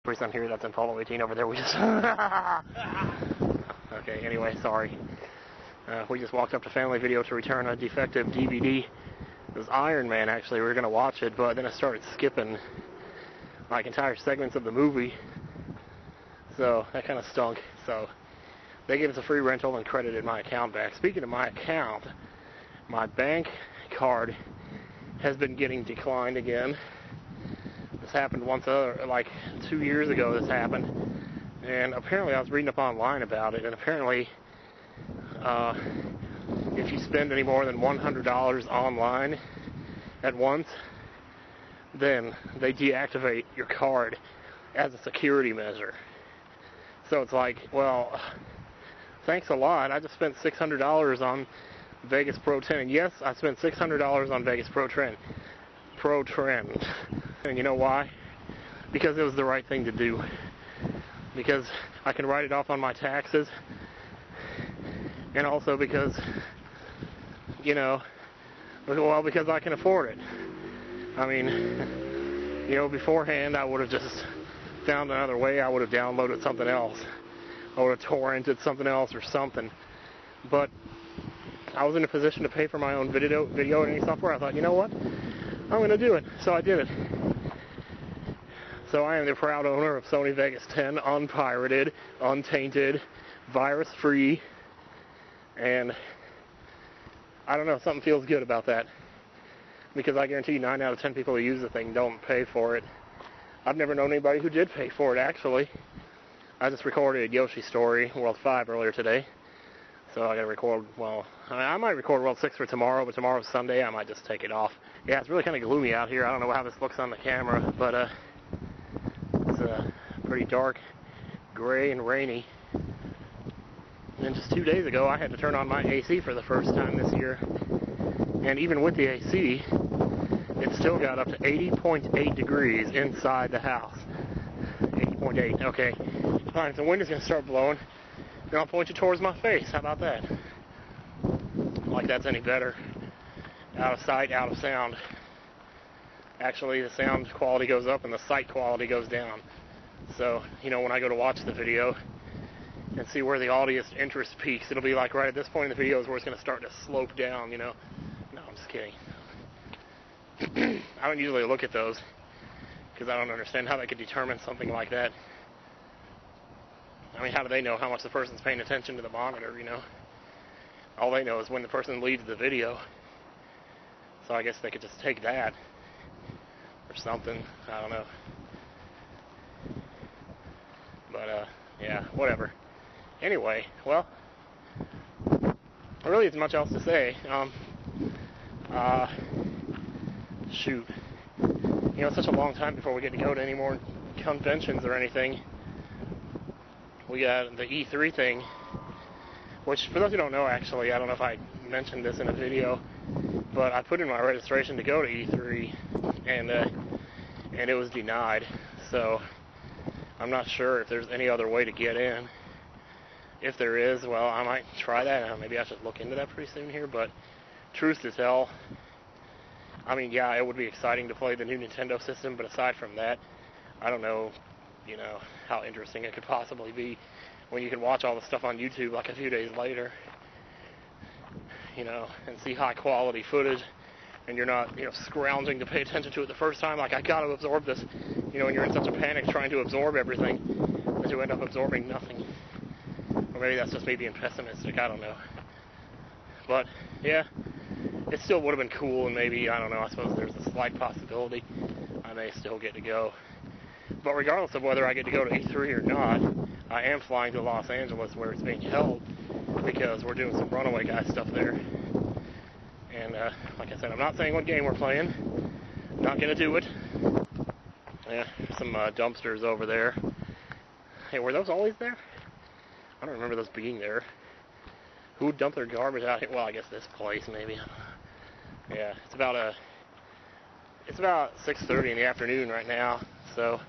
person here that's in Polo 18 over there. We just... Okay, anyway, sorry. We just walked up to Family Video to return a defective DVD. It was Iron Man, actually. We were going to watch it, but then it started skipping like entire segments of the movie. So that kind of stunk. So they gave us a free rental and credited my account back. Speaking of my account, my bank card has been getting declined again. This happened once, like 2 years ago this happened. And apparently I was reading up online about it, and apparently if you spend any more than $100 online at once, then they deactivate your card as a security measure. So it's like, well, thanks a lot. I just spent $600 on Vegas Pro 10. And yes, I spent $600 on Vegas Pro Trend. And you know why? Because it was the right thing to do. Because I can write it off on my taxes. And also because, you know, well, because I can afford it. I mean, you know, beforehand I would have just found another way. I would have downloaded something else. I would have torrented something else or something. But I was in a position to pay for my own video editing software. I thought, you know what? I'm going to do it. So I did it. So I am the proud owner of Sony Vegas 10, unpirated, untainted, virus-free, and I don't know, something feels good about that. Because I guarantee you 9 out of 10 people who use the thing don't pay for it. I've never known anybody who did pay for it, actually. I just recorded Yoshi's Story, World 5, earlier today. So I gotta record, well, I might record World 6 for tomorrow, but tomorrow's Sunday, I might just take it off. Yeah, it's really kind of gloomy out here. I don't know how this looks on the camera, but it's pretty dark, gray, and rainy. And just 2 days ago, I had to turn on my AC for the first time this year. And even with the AC, it still got up to 80.8 degrees inside the house. 80.8, okay. Fine, if the wind is going to start blowing, then I'll point you towards my face. How about that? Like that's any better. Out of sight, out of sound. Actually, the sound quality goes up and the sight quality goes down. So, you know, when I go to watch the video and see where the audience interest peaks, it'll be like right at this point in the video is where it's going to start to slope down, you know. No, I'm just kidding. I don't usually look at those because I don't understand how they could determine something like that. I mean, how do they know how much the person's paying attention to the monitor, you know? All they know is when the person leaves the video. So I guess they could just take that or something. I don't know. But, yeah, whatever. Anyway, well, there really isn't much else to say. Shoot. You know, it's such a long time before we get to go to any more conventions or anything. We got the E3 thing, which, for those who don't know, actually, I don't know if I mentioned this in a video, but I put in my registration to go to E3, and it was denied. So I'm not sure if there's any other way to get in. If there is, well, I might try that. Maybe I should look into that pretty soon here, but truth to tell, I mean, yeah, it would be exciting to play the new Nintendo system, but aside from that, I don't know, you know, how interesting it could possibly be when you can watch all the stuff on YouTube like a few days later, you know, and see high quality footage, and you're not, you know, scrounging to pay attention to it the first time, like, I gotta absorb this, you know, and you're in such a panic trying to absorb everything that you end up absorbing nothing. Or maybe that's just me being pessimistic, I don't know. But, yeah, it still would have been cool, and maybe, I don't know, I suppose there's a slight possibility I may still get to go. But regardless of whether I get to go to E3 or not, I am flying to Los Angeles where it's being held, because we're doing some Runaway Guy stuff there. And, like I said, I'm not saying what game we're playing. Not gonna do it. Yeah, some dumpsters over there. Hey, were those always there? I don't remember those being there. Who would dump their garbage out here? Well, I guess this place, maybe. Yeah, it's about 6:30 in the afternoon right now, so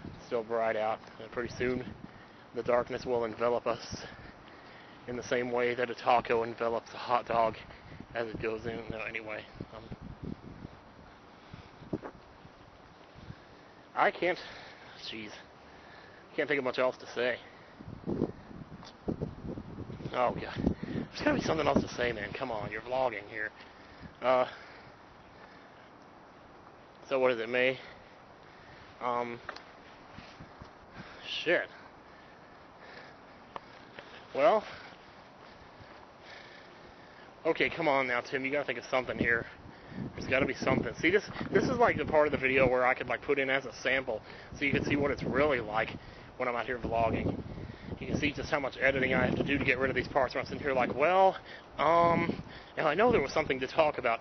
it's still bright out. And pretty soon, the darkness will envelop us in the same way that a taco envelops a hot dog as it goes in. No, anyway, I can't. Jeez. Can't think of much else to say. Oh, God. There's got to be something else to say, man. Come on, you're vlogging here. So what is it, May? Shit. Well, okay, come on now, Tim. You gotta think of something here. There's gotta be something. See, this is like the part of the video where I could like put in as a sample, so you can see what it's really like when I'm out here vlogging. You can see just how much editing I have to do to get rid of these parts where I'm sitting here like, well, and I know there was something to talk about.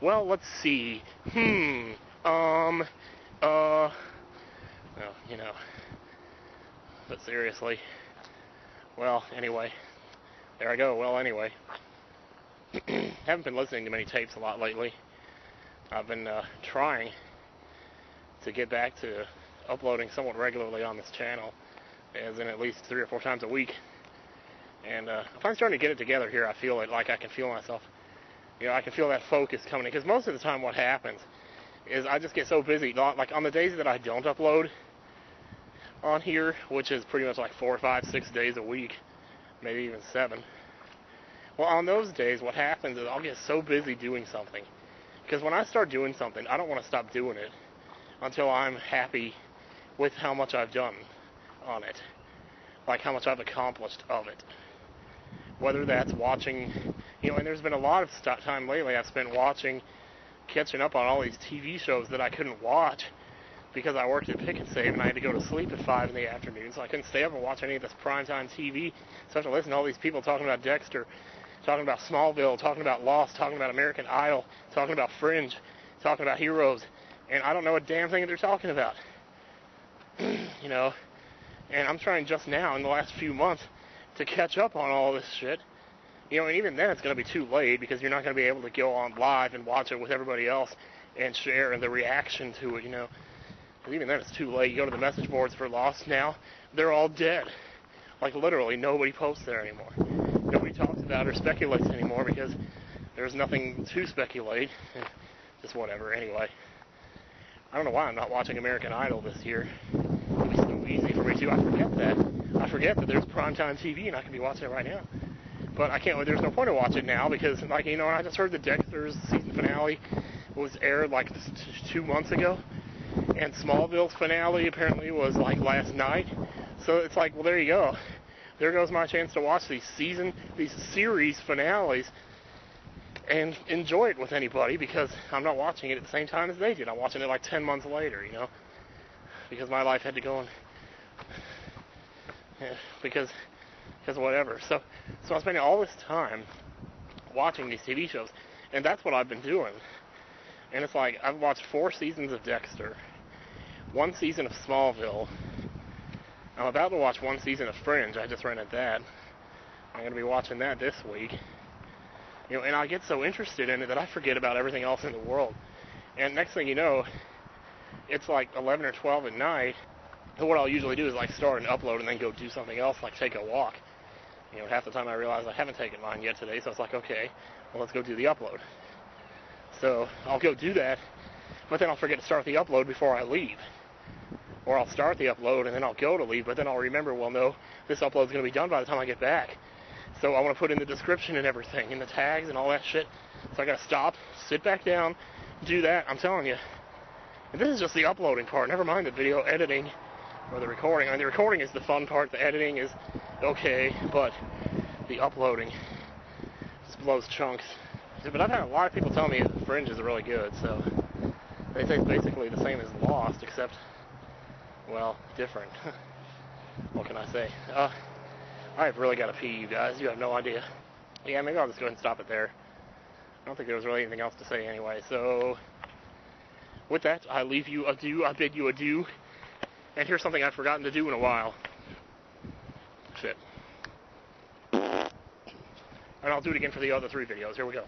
Well, let's see. Well, you know. But seriously. Well, anyway. There I go. Well, anyway. Haven't been listening to many tapes a lot lately. I've been trying to get back to uploading somewhat regularly on this channel, as in at least 3 or 4 times a week. And if I'm starting to get it together here, I feel it. Like I can feel myself. You know, I can feel that focus coming in. Because most of the time what happens is I just get so busy. Like on the days that I don't upload on here, which is pretty much like 4, 5, 6 days a week, maybe even 7. Well, on those days, what happens is I'll get so busy doing something. Because when I start doing something, I don't want to stop doing it until I'm happy with how much I've done on it. Like how much I've accomplished of it. Whether that's watching, you know, and there's been a lot of time lately I've spent watching, catching up on all these TV shows that I couldn't watch because I worked at Pick and Save and I had to go to sleep at 5 in the afternoon, so I couldn't stay up and watch any of this primetime TV. So I have to listen to all these people talking about Dexter, talking about Smallville, talking about Lost, talking about American Idol, talking about Fringe, talking about Heroes, and I don't know a damn thing that they're talking about. You know, and I'm trying just now in the last few months to catch up on all this shit. You know, and even then it's going to be too late because you're not going to be able to go on live and watch it with everybody else and share the reaction to it, you know. Because even then it's too late. You go to the message boards for Lost now, they're all dead. Like literally nobody posts there anymore. Nobody talks about it or speculates anymore because there's nothing to speculate. Just whatever, anyway. I don't know why I'm not watching American Idol this year. It'd be so easy for me to. I forget that there's primetime TV and I can be watching it right now. But I can't. There's no point to watch it now because, like, you know, I just heard the Dexter's season finale was aired like 2 months ago, and Smallville's finale apparently was like last night. So it's like, well, there you go. There goes my chance to watch these series finales and enjoy it with anybody because I'm not watching it at the same time as they did. I'm watching it like 10 months later, you know, because my life had to go on. Yeah, because whatever. So I'm spending all this time watching these TV shows, and that's what I've been doing. And it's like I've watched 4 seasons of Dexter, 1 season of Smallville. I'm about to watch 1 season of Fringe. I just rented that. I'm going to be watching that this week. You know, and I get so interested in it that I forget about everything else in the world. And next thing you know, it's like 11 or 12 at night. And what I'll usually do is like start and upload and then go do something else, like take a walk. You know, half the time I realize I haven't taken mine yet today, so it's like, okay, well, let's go do the upload. So I'll go do that, but then I'll forget to start the upload before I leave. Or I'll start the upload and then I'll go to leave, but then I'll remember, well, no, this upload's going to be done by the time I get back. So I want to put in the description and everything, and the tags and all that shit. So I got to stop, sit back down, do that. I'm telling you. And this is just the uploading part. Never mind the video editing or the recording. I mean, the recording is the fun part. The editing is okay, but the uploading just blows chunks. But I've had a lot of people tell me that Fringe is really good, so they say it's basically the same as Lost, except, well, different. What can I say? I've really got to pee, you guys. You have no idea. Yeah, maybe I'll just go ahead and stop it there. I don't think there was really anything else to say anyway, so with that, I leave you adieu. I bid you adieu. And here's something I've forgotten to do in a while. Shit. And I'll do it again for the other 3 videos. Here we go.